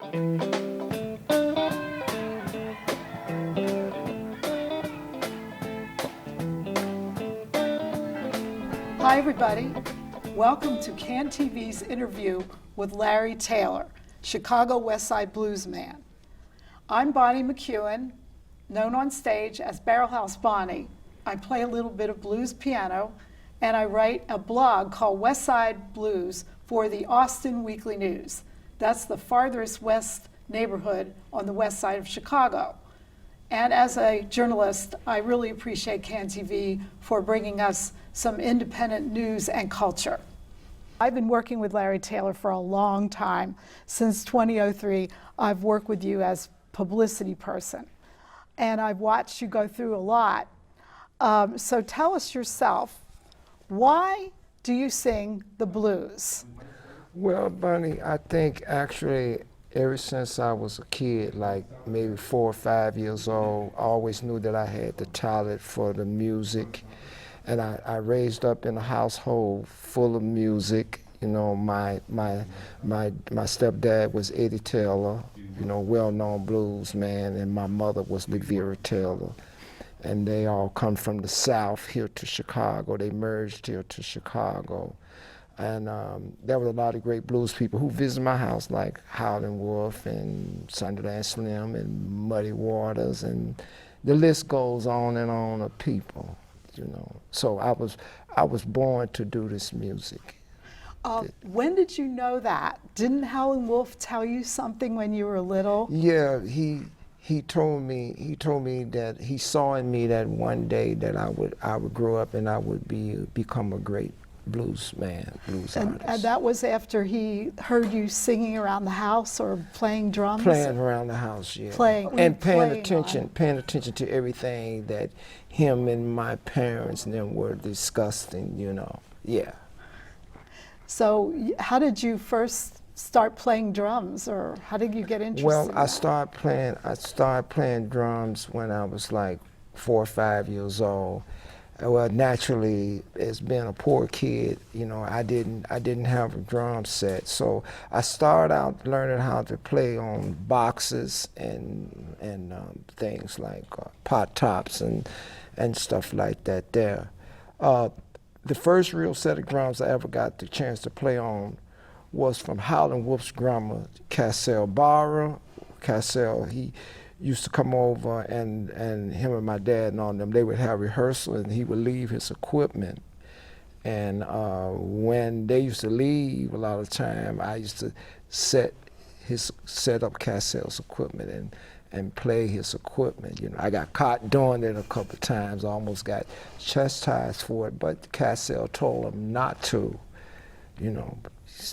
Hi everybody, welcome to CAN TV's interview with Larry Taylor, Chicago Westside Bluesman. I'm Bonni McKeown, known on stage as Barrelhouse Bonni. I play a little bit of blues piano, and I write a blog called Westside Blues for the Austin Weekly News. That's the farthest west neighborhood on the west side of Chicago. And as a journalist, I really appreciate CAN TV for bringing us some independent news and culture. I've been working with Larry Taylor for a long time. Since 2003, I've worked with you as publicity person. And I've watched you go through a lot. So tell us yourself, why do you sing the blues? Well, Bunny, I think actually ever since I was a kid, like maybe 4 or 5 years old, I always knew that I had the talent for the music. And I raised up in a household full of music. You know, my stepdad was Eddie Taylor, you know, well-known blues man, and my mother was Vera Taylor. And they all come from the South here to Chicago. They merged here to Chicago. And there were a lot of great blues people who visited my house, like Howlin' Wolf and Sunderland Slim and Muddy Waters, and the list goes on and on of people, you know. So I was born to do this music. When did you know that? Didn't Howlin' Wolf tell you something when you were little? Yeah, he told me that he saw in me that one day that I would grow up and I would become a great blues artist. And that was after he heard you singing around the house or playing drums? Playing around the house, yeah. And paying attention to everything that him and my parents and them were discussing, you know, yeah. So how did you first start playing drums, or how did you get interested Well, in that? I started playing drums when I was like 4 or 5 years old. Well, naturally, as being a poor kid, you know, I didn't have a drum set, so I started out learning how to play on boxes and things like pot tops and stuff like that. There, the first real set of drums I ever got the chance to play on was from Howlin' Wolf's drummer, Cassell Barra. Cassell, he used to come over, and him and my dad and all them, they would have rehearsal, and he would leave his equipment. And when they used to leave, a lot of time, I used to set up Cassell's equipment and play his equipment. You know, I got caught doing it a couple of times, almost got chastised for it, but Cassell told him not to, you know.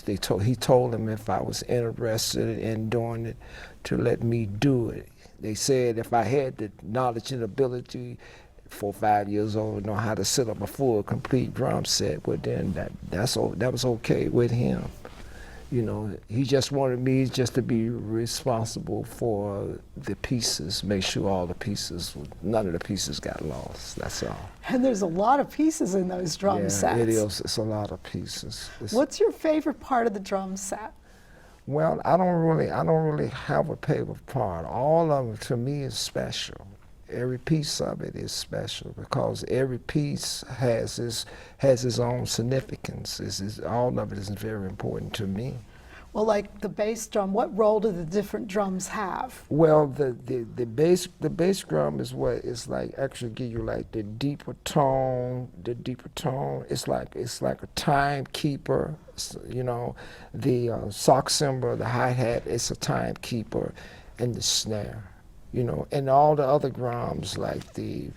He told him if I was interested in doing it, to let me do it. They said if I had the knowledge and ability, 4 or 5 years old, know how to set up a full, complete drum set, well then that was okay with him. You know, he just wanted me just to be responsible for the pieces, make sure none of the pieces got lost, that's all. And there's a lot of pieces in those drum sets. Yeah, it is, it's a lot of pieces. What's your favorite part of the drum set? Well, I don't really have a favorite part. All of it to me is special. Every piece of it is special because every piece has its own significance. All of it is very important to me. Well, like the bass drum, what role do the different drums have? Well, the bass drum is what is like actually give you like the deeper tone. The deeper tone. It's like a timekeeper. You know, the sock cymbal, the hi-hat, it's a timekeeper, and the snare. You know, and all the other drums like the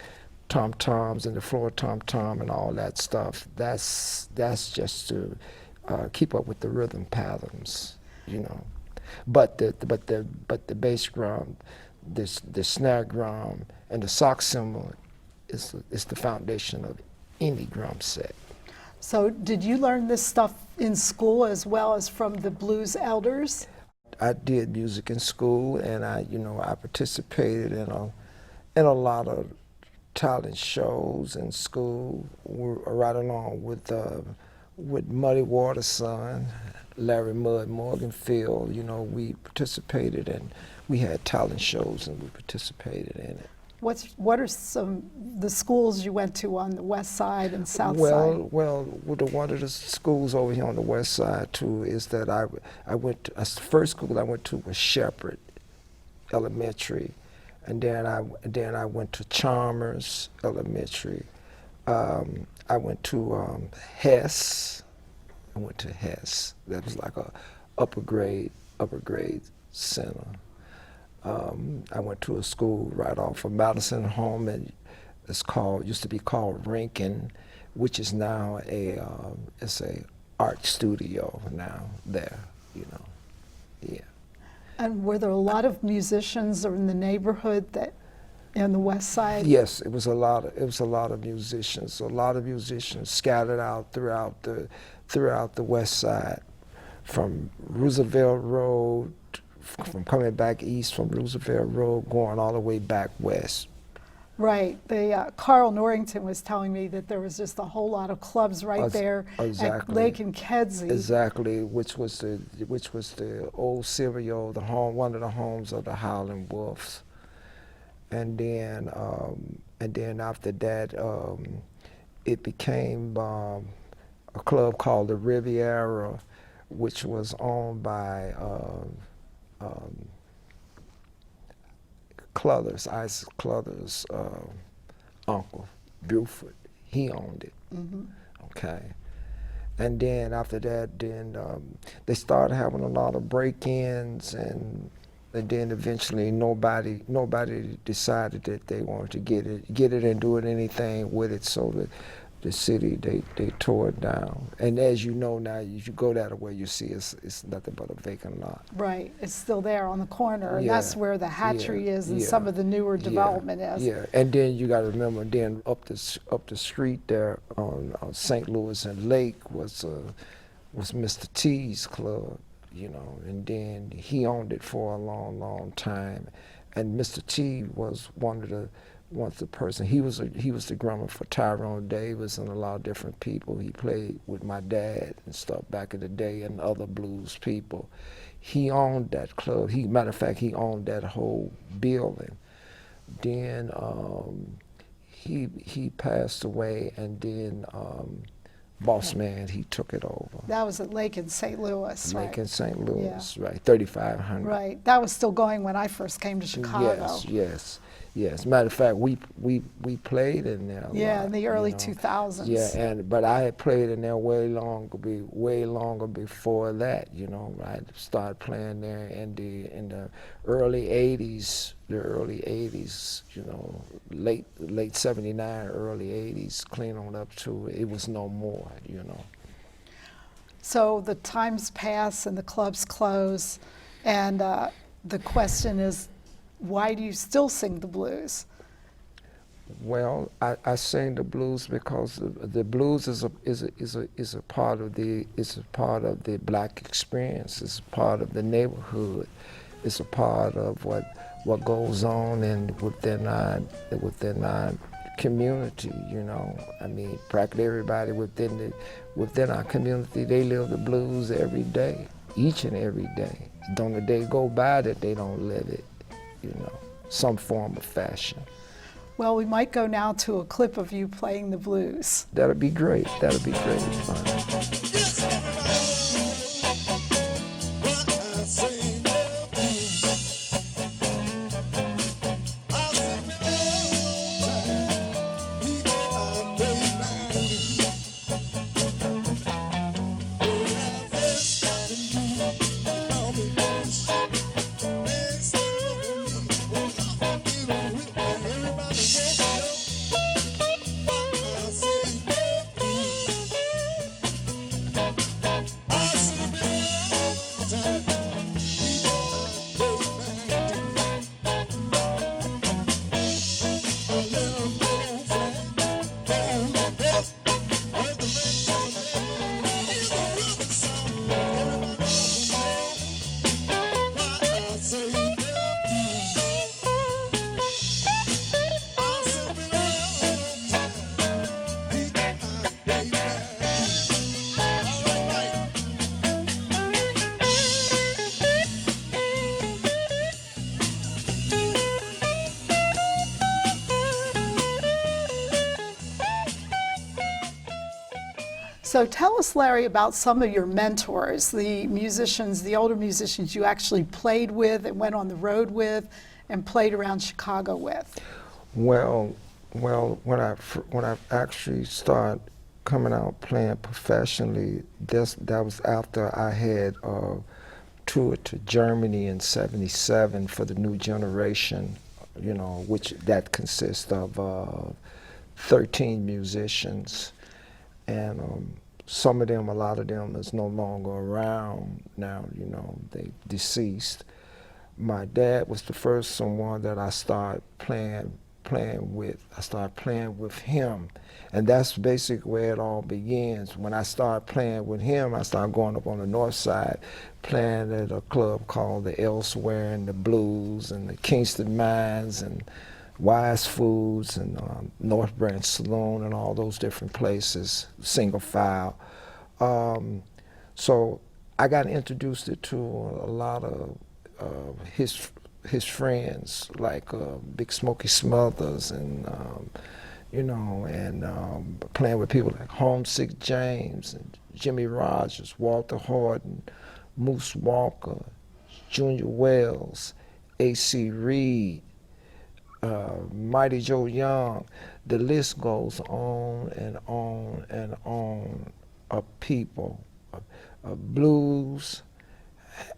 tom-toms and the floor tom-tom and all that stuff, that's just to keep up with the rhythm patterns, you know. But the bass drum, the snare drum, and the sock cymbal is the foundation of any drum set. So did you learn this stuff in school as well as from the blues elders? I did music in school, and I participated in a lot of talent shows in school, right along with Muddy Waters' son, Larry Mud Morganfield. You know, we participated and we had talent shows and we participated in it. What are some the schools you went to on the west side and south side? Well, one of the schools over here on the west side too is that I went to, the first school I went to was Shepherd Elementary, and then I went to Chalmers Elementary. I went to Hess. I went to Hess. That was like a upper grade center. I went to a school right off of Madison Home, and used to be called Rankin, which is now it's a art studio now there, you know, yeah. And were there a lot of musicians in the neighborhood that in the west side? Yes, it was a lot of musicians. A lot of musicians scattered out throughout the west side, from Roosevelt Road, from coming back east from Roosevelt Road, going all the way back west. Right. Carl Norrington was telling me that there was just a whole lot of clubs right there at Lake and Kedzie. Exactly, which was the old Silvio, one of the homes of the Howlin' Wolves. And then after that, it became a club called the Riviera, which was owned by Cluthers, Isaac Cluthers' uncle, Buford. He owned it. Mm-hmm. Okay. And then after that, they started having a lot of break-ins, and then eventually nobody decided that they wanted to get it and do anything with it. So the city, they tore it down. And as you know now, if you go that way, you see it's nothing but a vacant lot. Right, it's still there on the corner, and that's where the hatchery is and some of the newer development is. Yeah, and then you got to remember, then up the street there on St. Louis and Lake was Mr. T's club, you know, and then he owned it for a long, long time. And Mr. T was one of the person. He was the drummer for Tyrone Davis and a lot of different people. He played with my dad and stuff back in the day, and other blues people. He owned that club. Matter of fact, he owned that whole building. Then he passed away, and then Boss Man, he took it over. That was at Lake in St. Louis, right? Lake in St. Louis, right, 3500. Right, that was still going when I first came to Chicago. Yes. Matter of fact, we played in there. Yeah, lot, in the early you know. 2000s. Yeah, but I had played in there way longer before that. You know, I started playing there in the early '80s. The early '80s, you know, late '79, early '80s, clean on up to it was no more. You know. So the times pass and the clubs close, and the question is, why do you still sing the blues? Well, I sing the blues because the blues is a part of the black experience. It's a part of the neighborhood. It's a part of what goes on within our community. You know, I mean, practically everybody within our community, they live the blues every day, each and every day. Don't a day go by that they don't live it. You know, some form of fashion. Well, we might go now to a clip of you playing the blues. That'll be great. That'll be great fun. So tell us, Larry, about some of your mentors, the musicians, the older musicians you actually played with and went on the road with and played around Chicago with. Well, when I actually started coming out playing professionally, that was after I had toured to Germany in '77 for the New Generation, you know, which that consists of 13 musicians, and some of them, a lot of them, is no longer around now. You know, they deceased. My dad was the first someone that I started playing with. I started playing with him, and that's basically where it all begins. When I started playing with him, I started going up on the north side, playing at a club called the Elsewhere and the Blues and the Kingston Mines and Wise Foods and North Branch Saloon and all those different places, Single File. So I got introduced to a lot of his friends, like Big Smokey Smothers, and you know, and playing with people like Homesick James and Jimmy Rogers, Walter Horton, Moose Walker, Junior Wells, A.C. Reed, Mighty Joe Young. The list goes on and on and on of people, blues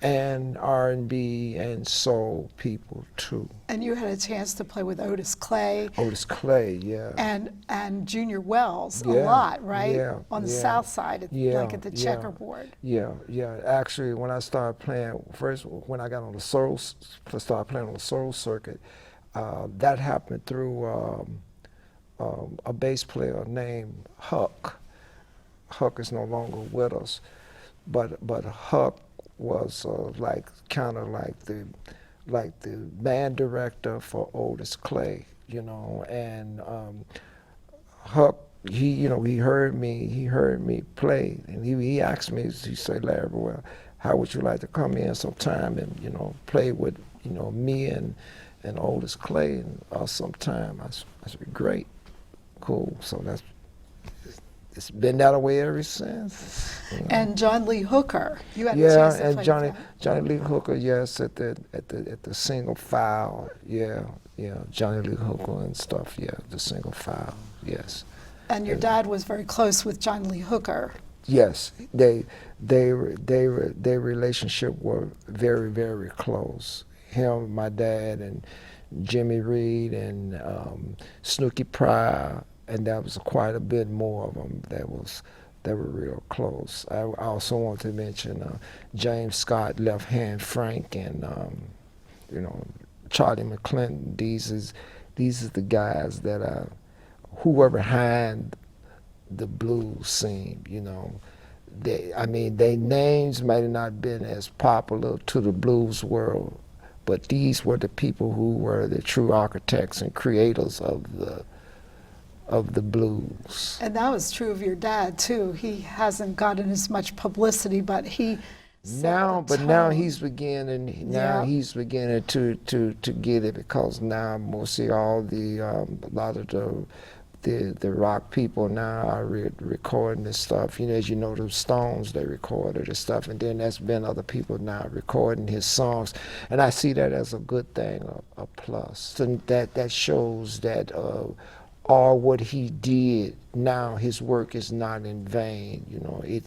and R&B and soul people too. And you had a chance to play with Otis Clay. Otis Clay, yeah. And Junior Wells a Yeah, lot, right? yeah, On the yeah. south side, Yeah, like at the yeah. checkerboard. Yeah, yeah. Actually, when I started playing, first when I got on the soul, started playing on the soul circuit, that happened through a bass player named Huck. Huck is no longer with us, but Huck was like kind of like the band director for Otis Clay, you know, and Huck, he heard me play, and he asked me, he said, Larry, well, how would you like to come in sometime and, you know, play with, you know, me and Otis Clay and sometime? I said, great, cool. So it's been that way ever since. You know. And John Lee Hooker, you had a Yeah, chance to and play Johnny with him. Johnny Lee Hooker, yes, at the Single File, yeah, Johnny Lee Hooker and stuff, yeah, the Single File, yes. And your dad was very close with John Lee Hooker. Yes, their relationship were very, very close. Him, my dad, and Jimmy Reed and Snooky Pryor, and that was quite a bit more of them that were real close. I also want to mention James Scott, Left Hand Frank, and you know, Charlie McClinton. These are the guys that who were behind the blues scene. You know, their names might have not been as popular to the blues world, but these were the people who were the true architects and creators of the blues. And that was true of your dad too. He hasn't gotten as much publicity, but he now he's beginning. Yeah. He's beginning to get it, because now mostly all a lot of the rock people now are recording this stuff. You know, as you know, the Stones, they recorded this stuff, and then there's been other people now recording his songs, and I see that as a good thing, a plus. So that shows that all what he did, now his work is not in vain. You know, it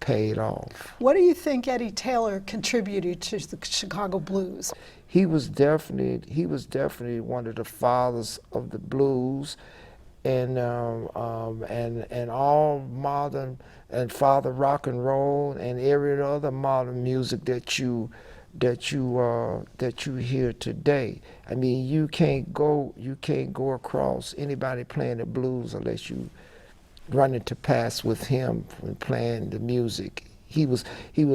paid off. What do you think Eddie Taylor contributed to the Chicago blues? He was definitely one of the fathers of the blues, and all modern and father rock and roll and every other modern music that you hear today. I mean, you can't go across anybody playing the blues unless you run into paths with him when playing the music. He was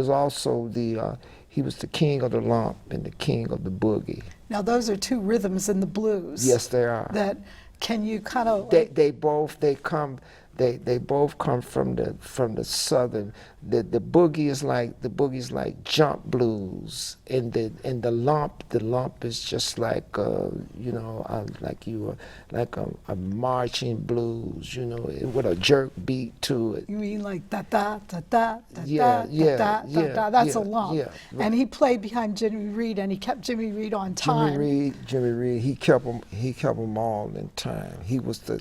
also he was the king of the lump and the king of the boogie. Now those are two rhythms in the blues. Yes, they are. That can you kind of They They both come from the southern. The boogie is like jump blues, and the lump is just like like a marching blues, with a jerk beat to it. You mean like da da da da da Yeah, da yeah, da da yeah, da? That's a yeah, lump. yeah. And he played behind Jimmy Reed, and he kept Jimmy Reed on time. Jimmy Reed, he kept them all in time. He was the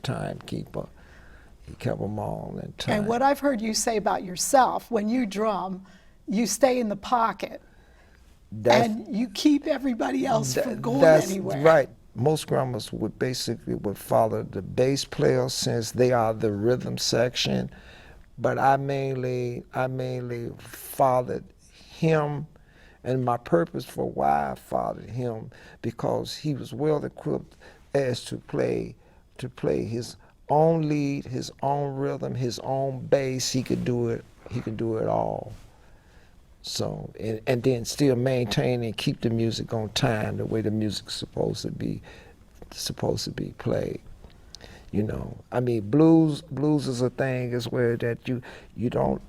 timekeeper. He kept them all in time. And what I've heard you say about yourself, when you drum, you stay in the pocket, and you keep everybody else from going anywhere. That's right. Most drummers would follow the bass player since they are the rhythm section, but I mainly followed him. And my purpose for why I followed him, because he was well equipped as to play his own lead, his own rhythm, his own bass. He could do it. He could do it all. So and then still maintain and keep the music on time, the way the music's supposed to be played. I mean, blues is a thing as well that you don't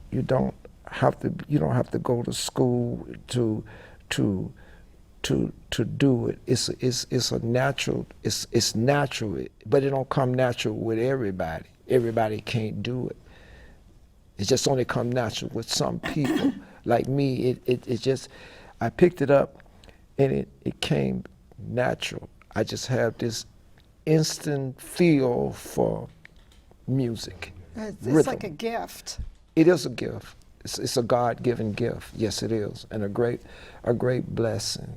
have to go to school to do it. It's a natural. It's natural, but it don't come natural with everybody. Everybody can't do it. It just only come natural with some people. Like me, it just, I picked it up, and it came natural. I just have this instant feel for music. It's like a gift. It is a gift. It's a God-given gift. Yes, it is, and a great blessing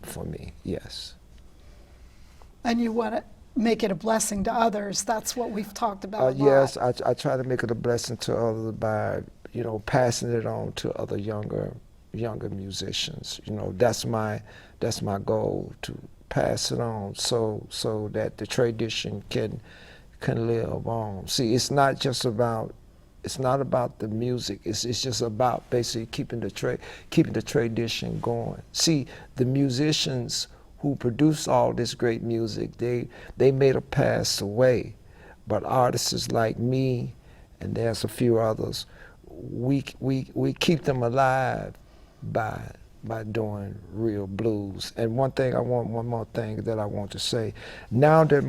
for me. Yes. And you want to make it a blessing to others. That's what we've talked about a lot. Yes, I try to make it a blessing to others by passing it on to other younger musicians. That's my goal, to pass it on so that the tradition can live on. See, it's not about the music. It's just about basically keeping the tradition going. See, the musicians who produce all this great music, they may have passed away, but artists like me, and there's a few others, we keep them alive by doing real blues. And one more thing that I want to say. Now that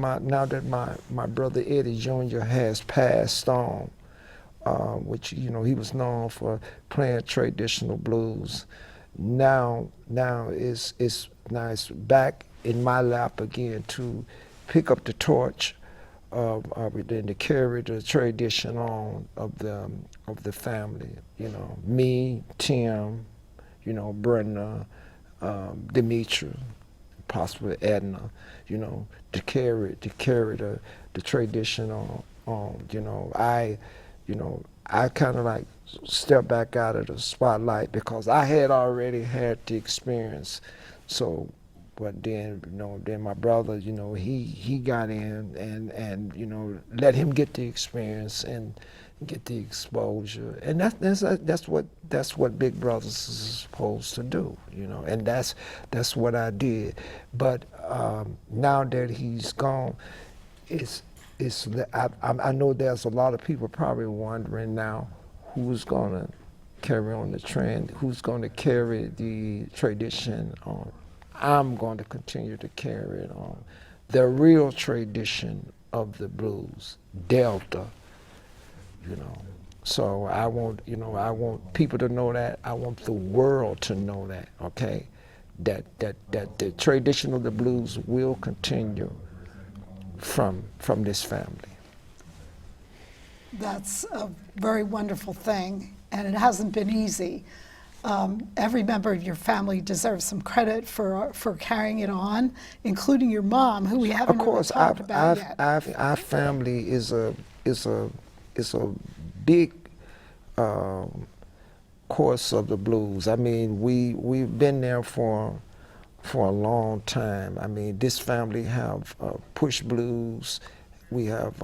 my brother Eddie Jr. has passed on, which he was known for playing traditional blues. Now it's back in my lap again to pick up the torch then to carry the tradition on of the family. Me, Tim, Brenda, Demetra, possibly Edna. To carry the tradition on. I kind of like step back out of the spotlight because I had already had the experience. So, but then, then my brother, he got in and let him get the experience and get the exposure. And that's what big brothers is supposed to do, and that's what I did. But now that he's gone, I know there's a lot of people probably wondering now who's going to carry on the trend, who's going to carry the tradition on. I'm going to continue to carry it on. The real tradition of the blues, Delta, So I want people to know that. I want the world to know that, okay? That the tradition of the blues will continue from this family. That's a very wonderful thing, and it hasn't been easy. Every member of your family deserves some credit for carrying it on, including your mom, who we haven't really talked about yet. Our family is a big course of the blues. I mean, we've been there for a long time. I mean, this family have pushed blues. We have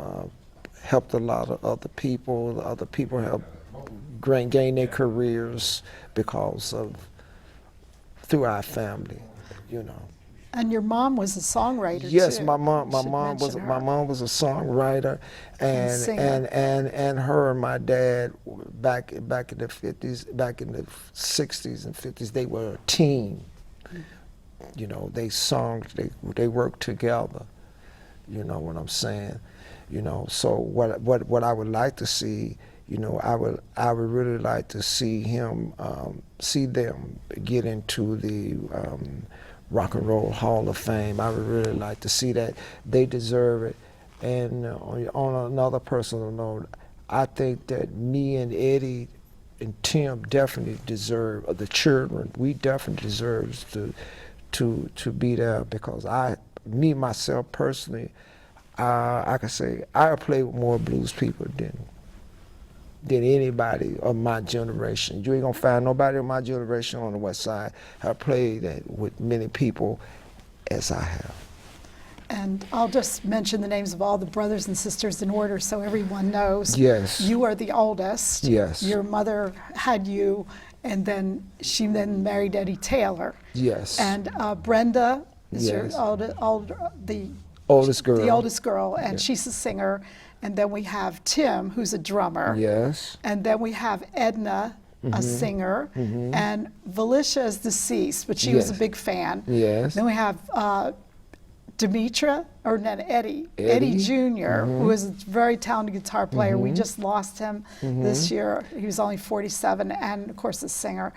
helped a lot of other people. Other people have gained their careers through our family, And your mom was a songwriter Yes, too. my mom Should mention her. my mom was a songwriter, singer. and her and my dad back in the 50s, back in the 60s and 50s, they were a team. You know, they they worked together. You know what I'm saying? You know, so what I would like to see, you know, I would really like to see see them get into the Rock and Roll Hall of Fame. I would really like to see that. They deserve it. And on another personal note, I think that me and Eddie and Tim definitely deserve, the children, we definitely deserve to be there, because me myself personally, I can say I play with more blues people than anybody of my generation. You ain't gonna find nobody of my generation on the West Side have played that with many people as I have. And I'll just mention the names of all the brothers and sisters in order so everyone knows. Yes. You are the oldest. Yes. Your mother had you, and then she married Eddie Taylor. Yes. And Brenda is Yes. the Oldest girl. The oldest girl, and Yeah. she's a singer. And then we have Tim, who's a drummer. Yes. And then we have Edna, a singer. And Valicia is deceased, but she was a Yes. big fan. Yes. Then we have Eddie Jr., who is a very talented guitar player. We just lost him this year. He was only 47, and of course a singer.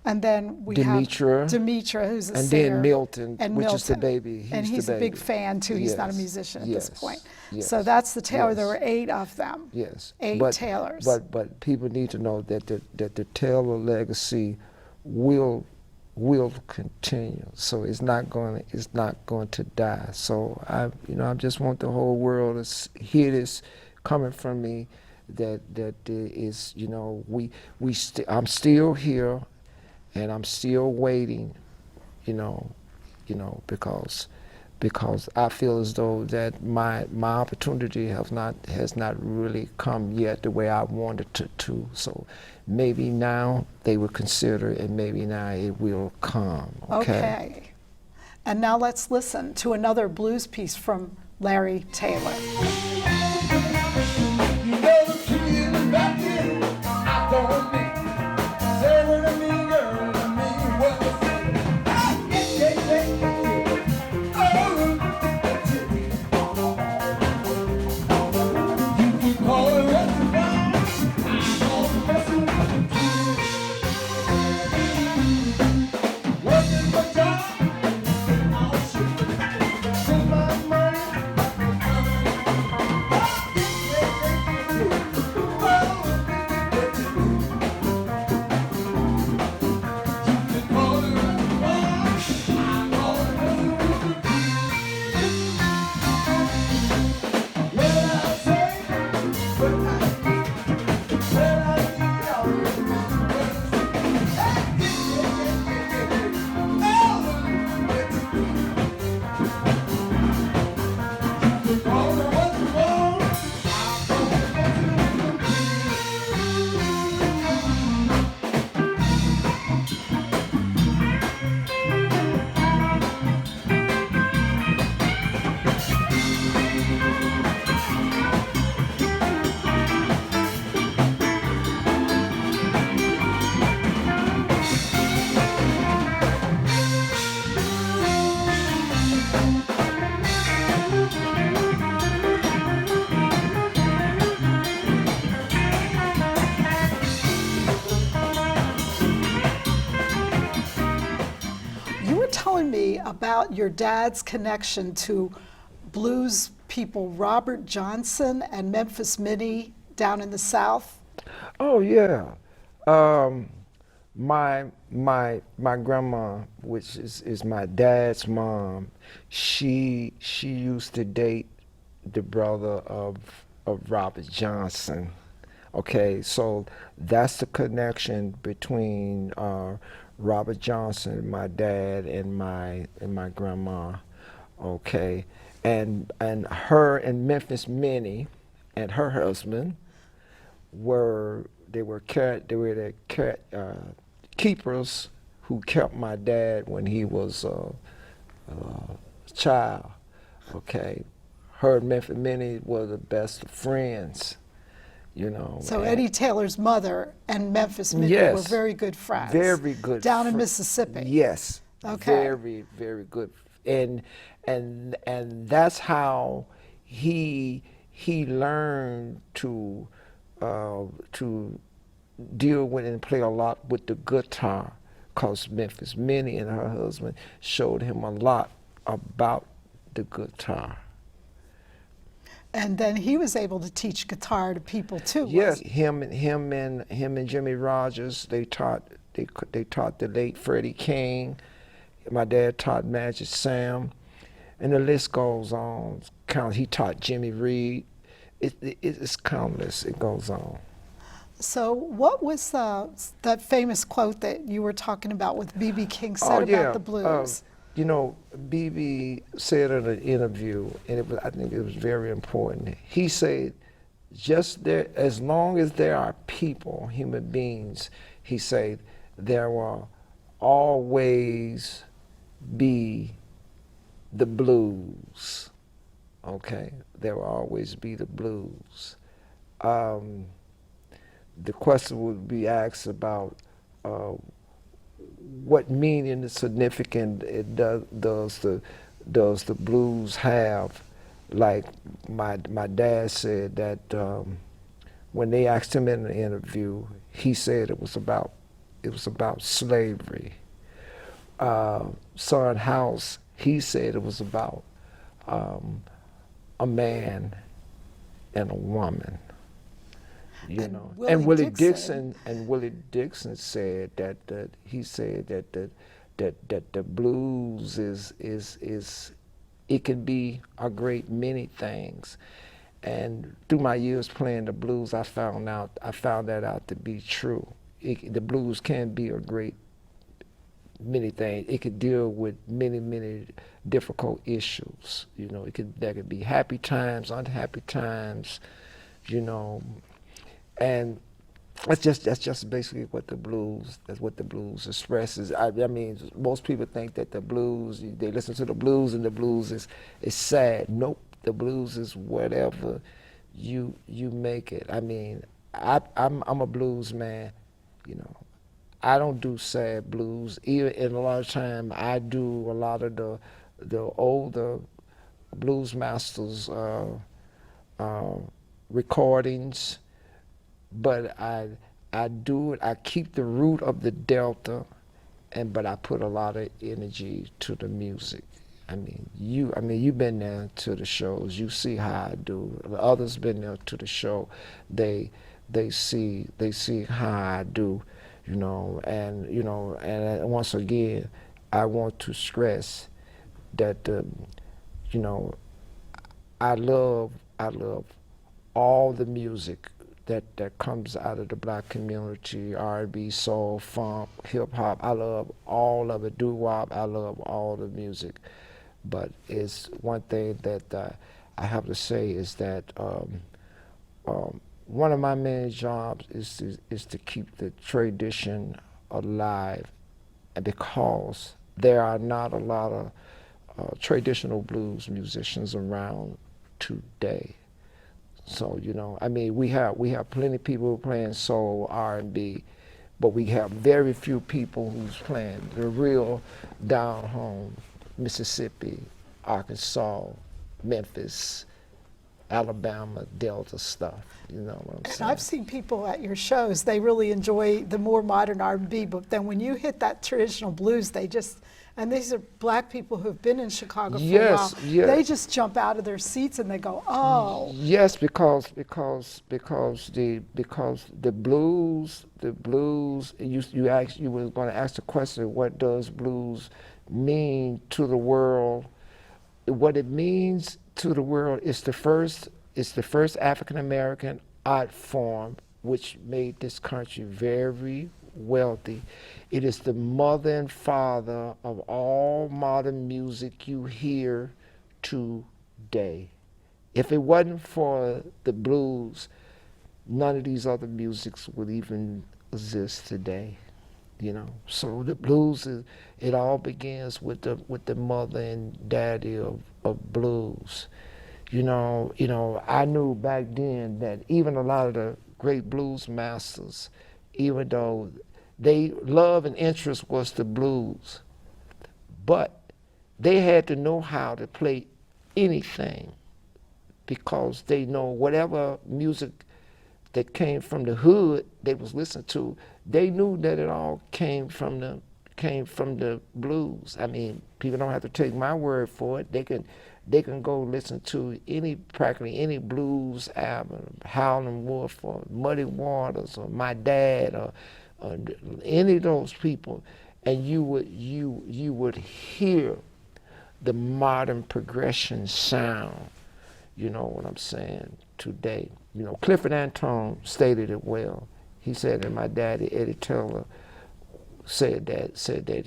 And then we have Demetra, who's a singer. And then Milton, and which is the Milton. baby. And he's the a big baby. fan too. He's not a Yes. musician at Yes. this point. Yes. So that's the Taylor. Yes. There were 8 of them. Yes. 8 but, Taylors. But people need to know that the Taylor legacy will continue. So it's not going to die. So I just want the whole world to hear this coming from me, that there is, you know, I'm still here, and I'm still waiting, you know, because I feel as though that my opportunity has not really come yet the way I wanted it to. So maybe now they will consider, and maybe now it will come. Okay. And now let's listen to another blues piece from Larry Taylor. You know the feeling back in, I don't mean. Say what I mean, girl, I mean what I say. You keep calling what you want, I'm gonna mess with you. Working my job, I'll shoot. Take my money. You were telling me about your dad's connection to blues people Robert Johnson and Memphis Minnie down in the South. Oh yeah. My grandma, which is my dad's mom, she used to date the brother of Robert Johnson. Okay, so that's the connection between Robert Johnson, my dad, and my grandma. Okay, and her and Memphis Minnie and her husband were the keepers who kept my dad when he was child. Okay, her and Memphis Minnie were the best of friends. You know. So and Eddie Taylor's mother and Memphis Minnie were yes, very good friends. very good. Down in Mississippi. Yes. Okay. Very, very good. And that's how he learned to deal with and play a lot with the guitar, because Memphis Minnie and her husband showed him a lot about the guitar. And then he was able to teach guitar to people too. Yes, wasn't him and Jimmy Rogers, they taught the late Freddie King. My dad taught Magic Sam, and the list goes on. He taught Jimmy Reed. It's countless. It goes on. So what was that famous quote that you were talking about with B.B. King said yeah. about the blues? You know, B.B. said in an interview, and I think it was very important. He said, just there, as long as there are people, human beings, he said, there will always be the blues. Okay, there will always be the blues. The question would be asked about what meaning and significance does the blues have? Like my dad said that when they asked him in an interview, he said it was about slavery. Son House, he said it was about a man and a woman. You And know, Willie and Willie Dixon- Dixon said that he said that the blues is it can be a great many things, and through my years playing the blues, I found that out to be true. The blues can be a great many things. It could deal with many difficult issues. You know, there could be happy times, unhappy times. You know. And that's just basically what the blues expresses. I mean, most people think that the blues, they listen to the blues and the blues is sad. Nope, the blues is whatever you make it. I mean, I'm a blues man, you know. I don't do sad blues. Even in a lot of time, I do a lot of the older blues masters recordings. But I do it. I keep the root of the Delta, but I put a lot of energy to the music. I mean, you've been there to the shows. You see how I do. The others been there to the show. They see how I do. You know, and once again, I want to stress that you know, I love all the music that comes out of the black community, R&B, soul, funk, hip hop. I love all of it, doo-wop. I love all the music. But it's one thing that I have to say is that one of my main jobs is to keep the tradition alive, and because there are not a lot of traditional blues musicians around today. So, you know, I mean, we have plenty of people playing soul, R&B, but we have very few people who's playing the real down home, Mississippi, Arkansas, Memphis, Alabama, Delta stuff. You know what I'm saying? And I've seen people at your shows, they really enjoy the more modern R&B, but then when you hit that traditional blues, and these are black people who've been in Chicago for a while, they just jump out of their seats and they go, oh. Yes, because the blues, you were going to ask the question, what does blues mean to the world? What it means to the world is the first African American art form which made this country very wealthy. It is the mother and father of all modern music you hear today. If it wasn't for the blues, none of these other musics would even exist today. you know. So the blues is, it all begins with the mother and daddy of blues. You know, I knew back then that even a lot of the great blues masters, even though they love and interest was the blues, but they had to know how to play anything, because they know whatever music that came from the hood they was listening to, they knew that it all came from the blues. I mean, people don't have to take my word for it. They can go listen to practically any blues album, Howlin' Wolf or Muddy Waters or My Dad or any of those people, and you would hear the modern progression sound. You know what I'm saying, today. You know, Clifford Antone stated it well. He said that my daddy, Eddie Taylor, said that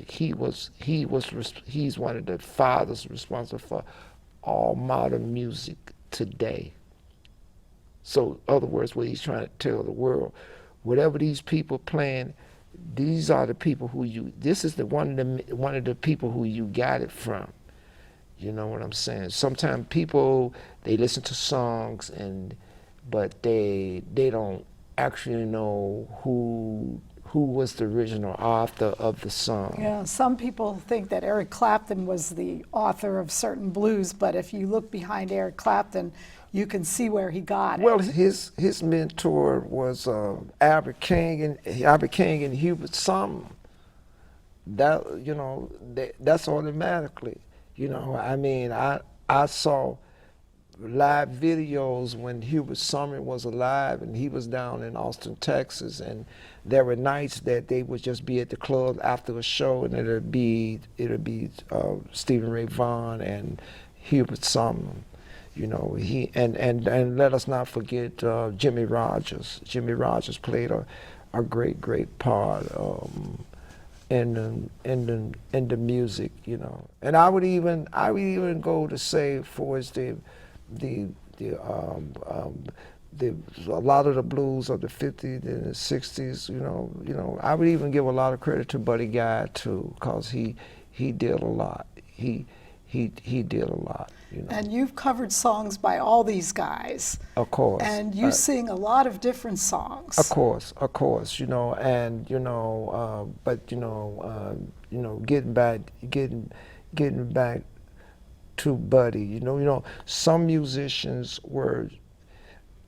he's one of the fathers responsible for all modern music today. So, in other words, what he's trying to tell the world, whatever these people playing, these are the people who this is one of the people who you got it from. You know what I'm saying? Sometimes people, they listen to songs but they don't actually know who was the original author of the song. Yeah, some people think that Eric Clapton was the author of certain blues, but if you look behind Eric Clapton, you can see where he got it. Well, his mentor was Albert King and Hubert Sumner. That's automatically. You know, I mean, I saw live videos when Hubert Sumner was alive, and he was down in Austin, Texas, and there were nights that they would just be at the club after a show, and it'd be Stephen Ray Vaughan and Hubert Sumner. You know, he and let us not forget Jimmy Rogers. Jimmy Rogers played a great part in the music, you know. And I would even go to say, for as a lot of the blues of the 50s and the 60s, you know, I would even give a lot of credit to Buddy Guy too, because he did a lot. He did a lot, you know. And you've covered songs by all these guys. Of course. And you sing a lot of different songs. Of course, you know, and but getting back to Buddy, you know, some musicians were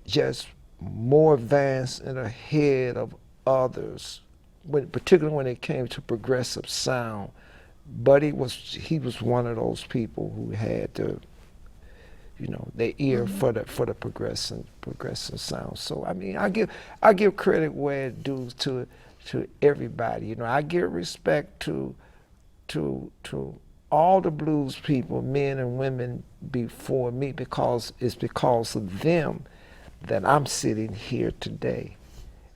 just more advanced and ahead of others, particularly when it came to progressive sound. Buddy was one of those people who had the, you know, their ear for the progressive sound. So I mean, I give credit where it due to everybody. You know, I give respect to all the blues people, men and women before me, because it's because of them that I'm sitting here today,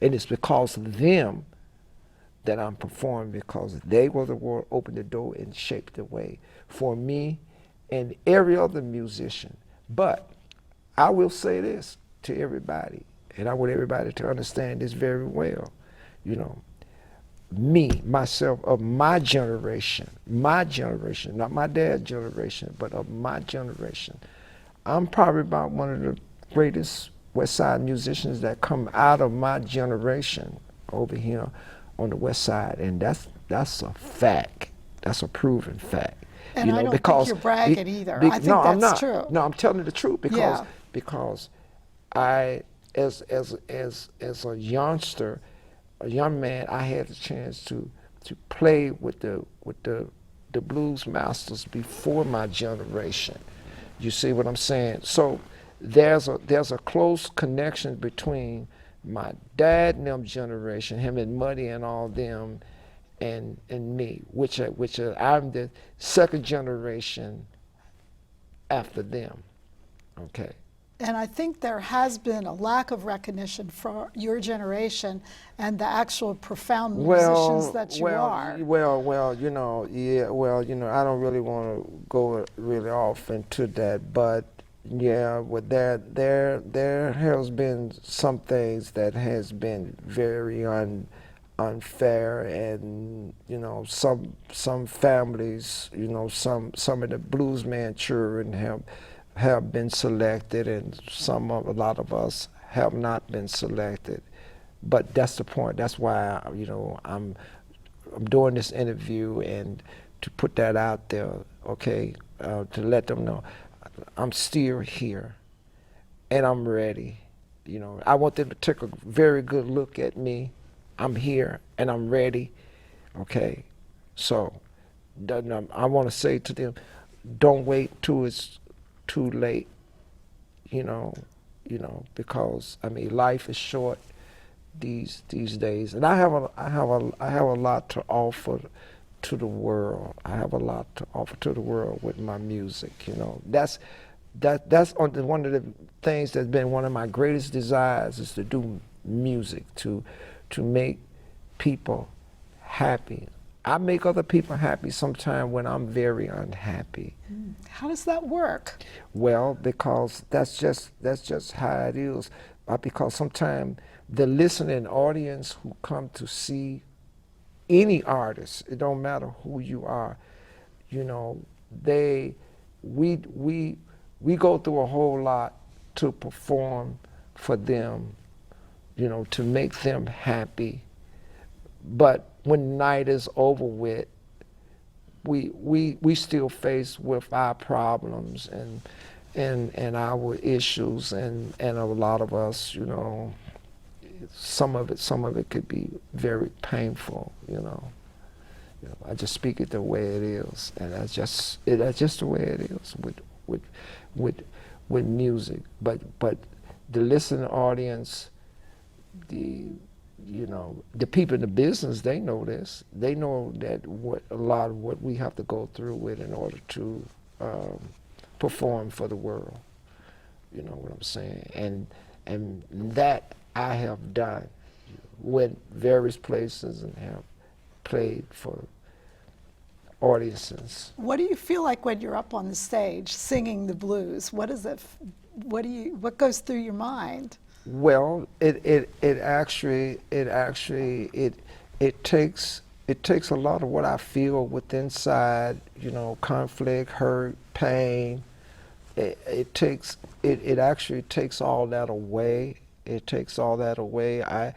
and it's because of them that I'm performing, because they were the one who opened the door and shaped the way for me and every other musician. But I will say this to everybody, and I want everybody to understand this very well. You know, me, myself, of my generation, not my dad's generation, but of my generation, I'm probably about one of the greatest Westside musicians that come out of my generation over here on the West Side, and that's a fact. That's a proven fact. And you know, I don't because think you're bragging either. I think no, I'm that's not. true. No, I'm telling you the truth, because Yeah. because I, as a youngster, a young man, I had the chance to play with the blues masters before my generation. You see what I'm saying? So there's a close connection between my dad and them generation, him and Muddy and all them, and me, which I'm the second generation after them. Okay. And I think there has been a lack of recognition for your generation and the actual profound musicians that you are. Well, you know, I don't really want to go really off into that, but yeah, but there has been some things that has been very unfair, and some families, some of the Bluesman children have been selected, and a lot of us have not been selected. But that's the point. That's why I'm doing this interview, and to put that out there, okay, to let them know I'm still here, and I'm ready. I want them to take a very good look at me. I'm here and I'm ready, okay? So I want to say to them, don't wait till it's too late, because life is short these days, and I have a lot to offer to the world. I have a lot to offer to the world with my music. That's one of the things that's been one of my greatest desires, is to do music, to make people happy. I make other people happy sometimes when I'm very unhappy. How does that work? Well, because that's just how it is. Because sometimes the listening audience who come to see any artist, it don't matter who you are, we go through a whole lot to perform for them, to make them happy. But when the night is over with, we still faced with our problems and our issues, and a lot of us, some of it could be very painful, I just speak it the way it is, and that's just the way it is with music. But the listening audience, the people in the business, they know this. They know that a lot of what we have to go through with in order to perform for the world. You know what I'm saying? And that I have done, went various places and have played for audiences. What do you feel like when you're up on the stage singing the blues? What is it? What goes through your mind? Well, it takes a lot of what I feel with inside, conflict, hurt, pain. It actually takes all that away. It takes all that away. I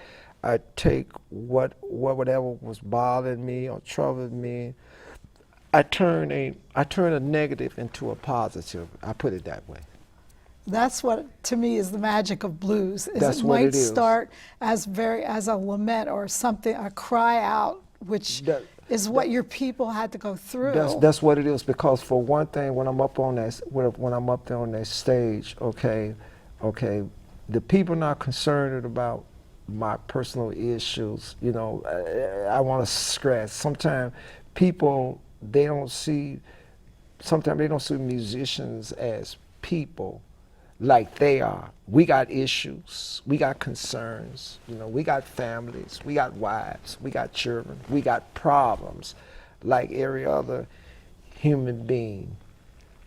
take whatever was bothering me or troubling me. I turn a negative into a positive. I put it that way. That's what, to me, is the magic of blues. That's it what might it is. start as a lament or something, a cry out, which is what your people had to go through. That's what it is. Because for one thing, when I'm up there on that stage, okay, the people not concerned about my personal issues. I want to stress. Sometimes people they don't see musicians as people like they are. We got issues, we got concerns, we got families, we got wives, we got children, we got problems like every other human being.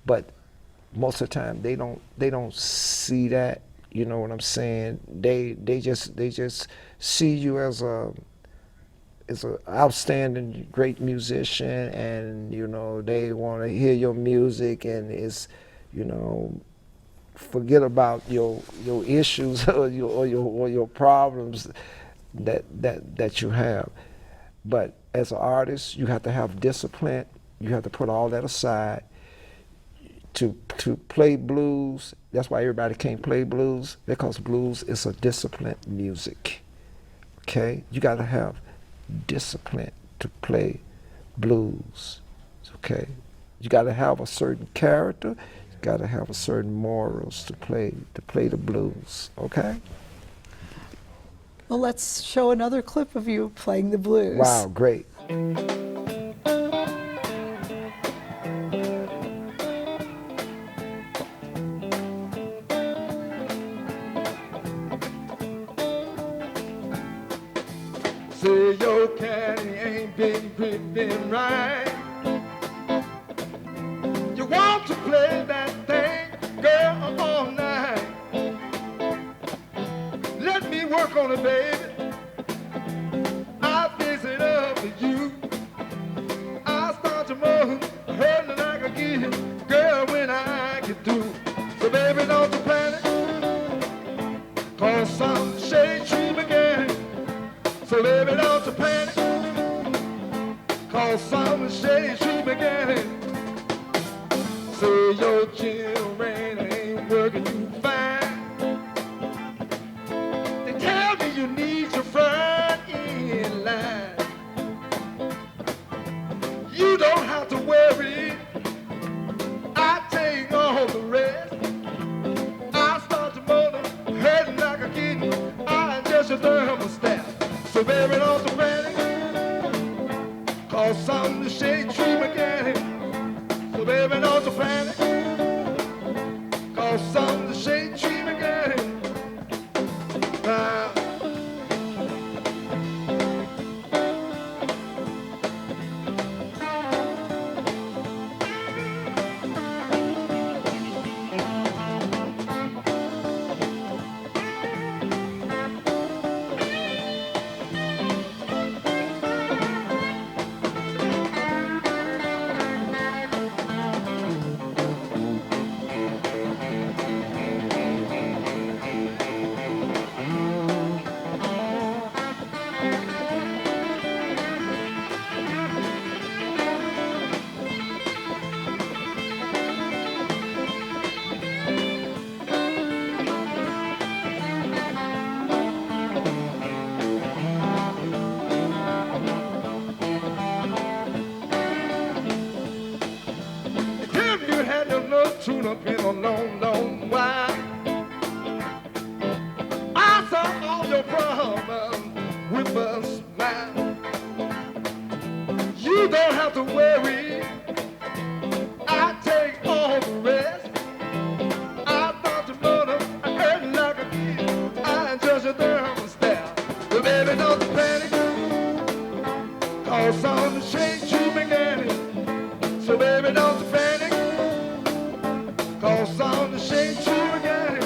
But most of the time they don't see that, you know what I'm saying? They just see you as an outstanding great musician, and they want to hear your music, and it's forget about your issues or your problems that you have. But as an artist, you have to have discipline. You have to put all that aside to play blues. That's why everybody can't play blues, because blues is a disciplined music. Okay, you got to have discipline to play blues. Okay, you got to have a certain character. Got to have a certain morals to play the blues, okay? Well, let's show another clip of you playing the blues. Wow, great. Say your caddy ain't been gripping right. You want to play that thing, girl, all night. Let me work on it, baby. I cause some shady tree beginning. Say your children ain't working you fine. They tell me you need your front in line. You don't have to worry, I take all the rest. I start to motor, hurting like a kitten. I just a thermostat. So baby, don't you panic, cause some the shade tree mechanic. So baby, don't you panic, cause some the shade tree mechanic. Now, tune up in a long, long while. I solve all your problems with a smile. You don't have to worry, I take all the rest. I thought you mother, I heard like a kid. I just a thermostat. But baby, don't you panic, cause on the shade you began it. So baby, don't you panic, cause on the shade tree again.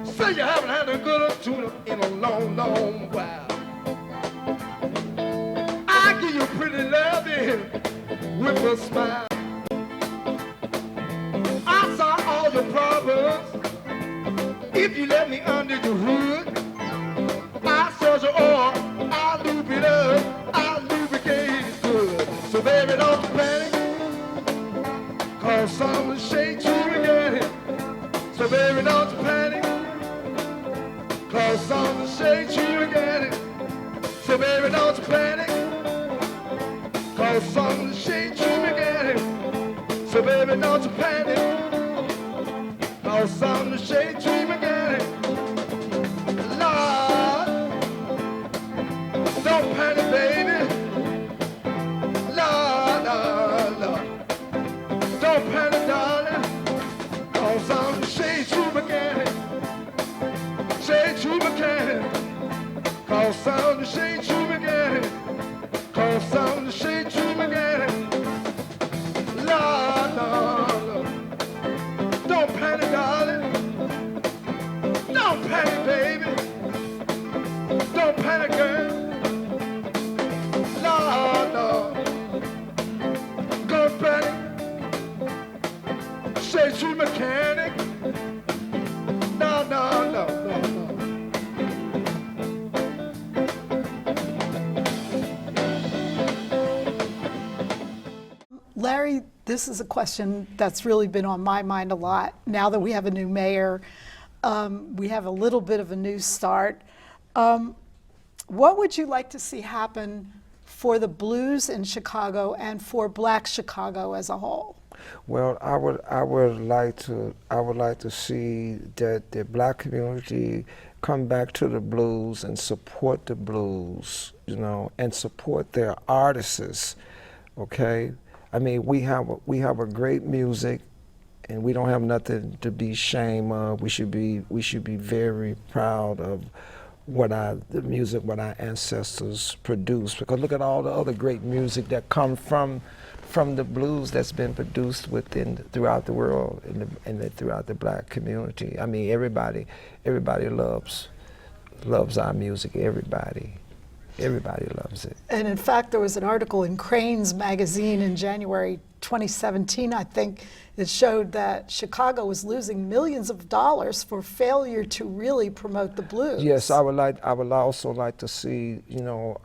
Say you haven't had a good tune-up in a long, long while. I give you pretty loving with a smile. I solve all your problems if you let me under your hood. I search your oil, I loop it up, I lubricate it good. So baby, don't you panic, cause I'm the shade tree again. So baby, don't you panic, cause I'm the shade tree again. So baby, don't you panic, cause I'm the shade tree again. So baby, don't you panic, cause I'm the shade tree again. Lord, don't panic, baby. Lord, Lord, Lord. Don't panic, darling, cause I'm the shade tree mechanic. Shade tree mechanic, cause I'm the shade tree mechanic. Cause I'm the shade tree mechanic. Lord, Lord, Lord. Don't panic, darling. Don't panic, baby. Don't panic, girl. Lord, Lord. Don't panic. Shade tree mechanic. No, no, no, no, no. Larry, this is a question that's really been on my mind a lot. Now that we have a new mayor, we have a little bit of a new start. What would you like to see happen for the blues in Chicago and for Black Chicago as a whole? Well, I would like to see that the Black community come back to the blues and support the blues, you know, and support their artists. Okay, I mean, we have a great music, and we don't have nothing to be ashamed of. We should be very proud of the music what our ancestors produced, because look at all the other great music that come from the blues that's been produced throughout the world and throughout the Black community. I mean, everybody loves our music. Everybody loves it. And in fact, there was an article in Crane's magazine in January 2017, I think, that showed that Chicago was losing millions of dollars for failure to really promote the blues. Yes, I would also like to see, you know,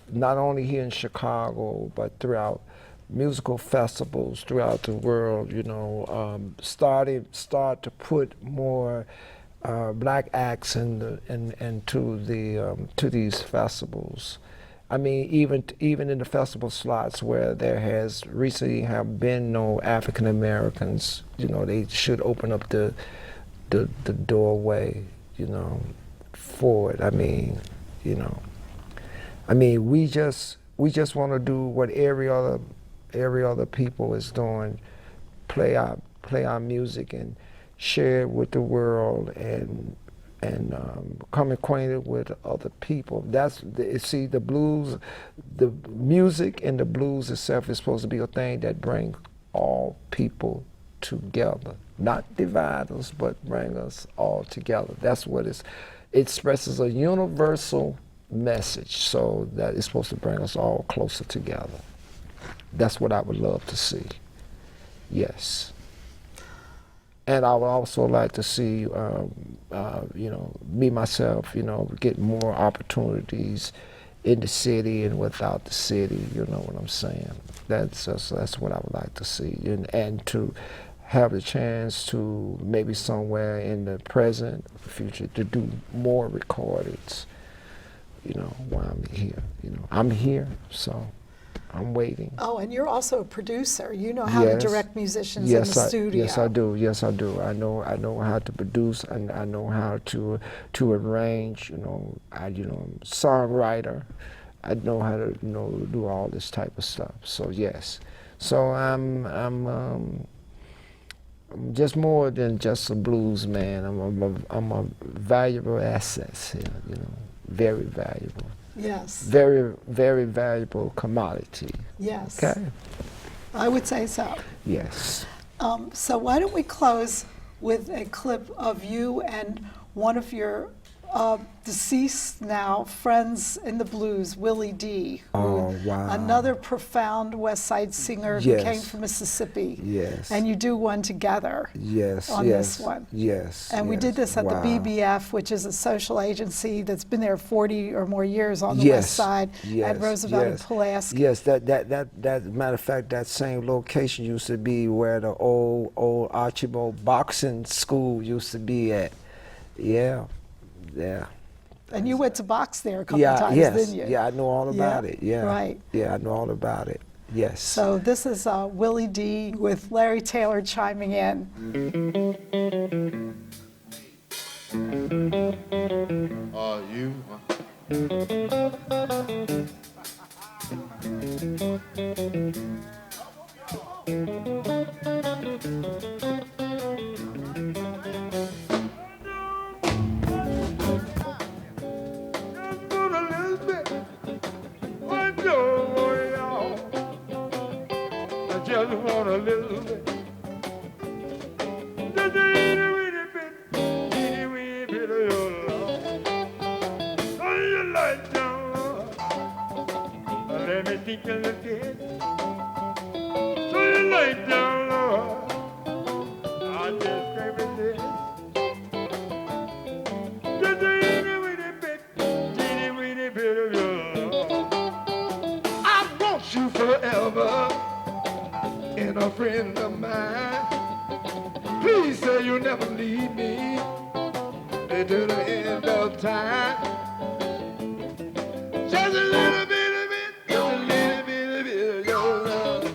not only here in Chicago, but throughout musical festivals throughout the world, you know, start to put more black acts to these festivals. I mean, even in the festival slots where there has recently have been no African Americans, you know, they should open up the doorway, you know, for it. I mean, you know, we just want to do what every other people is doing, play our music and share it with the world and become acquainted with other people. See, the blues, the music and the blues itself is supposed to be a thing that brings all people together, not divide us, but bring us all together. That's what it expresses, a universal message, so that it's supposed to bring us all closer together. That's what I would love to see. Yes. And I would also like to see, you know, me myself, you know, get more opportunities in the city and without the city. You know what I'm saying? That's what I would like to see, and to have the chance to maybe somewhere in the present future to do more recordings. You know, while I'm here. You know, I'm here, so I'm waiting. Oh, and you're also a producer. You know how to direct musicians in the studio. Yes, I do. Yes, I do. I know how to produce, and I know how to arrange. You know, songwriter. I know how to do all this type of stuff. So yes, so I'm just more than just a blues man. I'm a valuable asset here. You know, very valuable. Yes. Very, very valuable commodity. Yes. Okay. I would say so. Yes. So why don't we close with a clip of you and one of your deceased now friends in the blues, Willie D. Oh, wow. Another profound Westside singer who came from Mississippi. Yes. And you do one together. Yes. On this one. Yes. And we did this at the BBF, which is a social agency that's been there 40 or more years on the West Side at Roosevelt and Pulaski. Yes, that matter of fact, that same location used to be where the old Archibald boxing school used to be at. Yeah. Yeah. And you went to box there a couple times, didn't you? Yeah, I know all about it. Yeah. Right. Yeah, I know all about it. Yes. So this is Willie D with Larry Taylor chiming in. Are you? Just want a little bit. Just a itty wee bit of your love. Turn your light down, Lord. Let me think a little bit. Turn your light down, Lord. I just can't resist. Just a itty wee bit of your love. I want you forever. And a friend of mine, please say you'll never leave me to the end of time. Just a little bit of it, just a little bit of your love.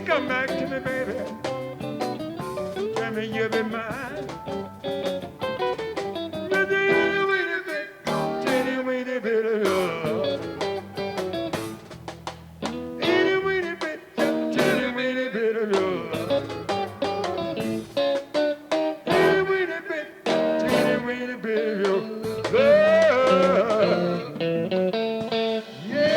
Come back to me, baby. Tell me you'll be mine. Just a little bitty bit of love. Itty bitty bit, just a little bit of love. Itty bit of love. Yeah.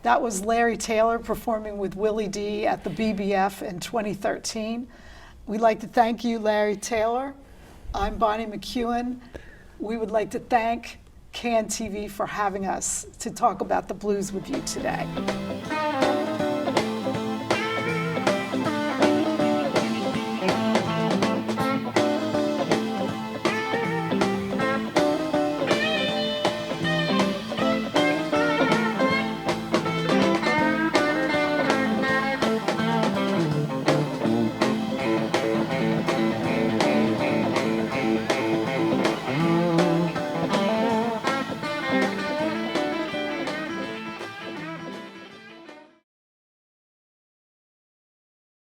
That was Larry Taylor performing with Willie D at the BBF in 2013. We'd like to thank you, Larry Taylor. I'm Bonni McKeown. We would like to thank CAN TV for having us to talk about the blues with you today.